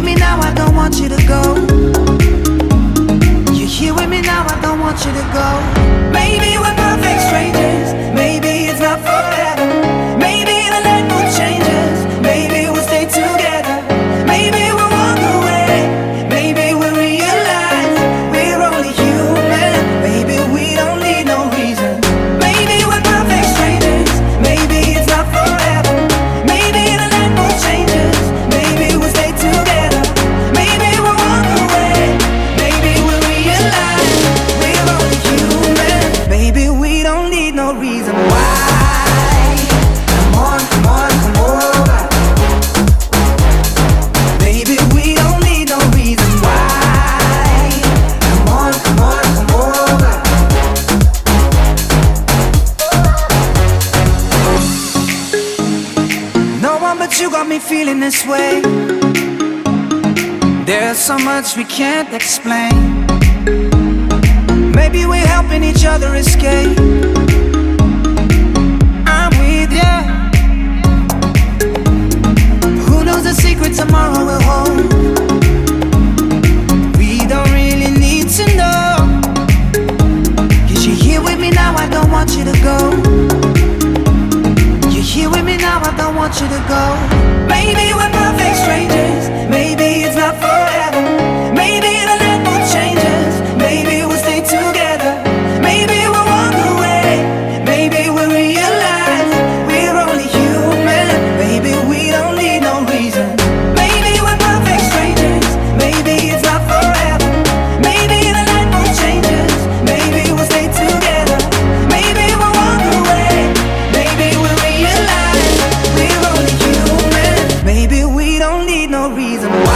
with me now, I don't want you to go. You're here with me now, I don't want you to go. Maybe we're perfect strangers, maybe it's not forever. Maybe the night mood changes, maybe we'll stay together. Maybe we'll walk away, maybe we'll realize we're only human. Maybe we don't need no reason. Maybe we're perfect strangers, maybe it's not forever. Maybe the night mood changes, maybe we'll stay together. Maybe we'll walk away, maybe we'll realize we're only human. Maybe we don't need no reason why. Come on, come on, come over. Baby, we don't need no reason why. Come on, come on, come over. No one but you got me feeling this way. There's so much we can't explain. Maybe we're helping each other escape. I'm with ya. Who knows the secret tomorrow will hold? We don't really need to know. 'Cause you're here with me now, I don't want you to go. You're here with me now, I don't want you to go. Maybe we're perfect strangers, maybe it's not forever. Maybe the night mood changes, maybe we'll stay together. Maybe we'll walk away, maybe we'll realize we're only human. Maybe we don't need no reason. Maybe we're perfect strangers, maybe it's not forever. Maybe the night mood changes, maybe we'll stay together. Maybe we'll walk away, maybe we'll realize we're only human. Maybe we don't need no reason why.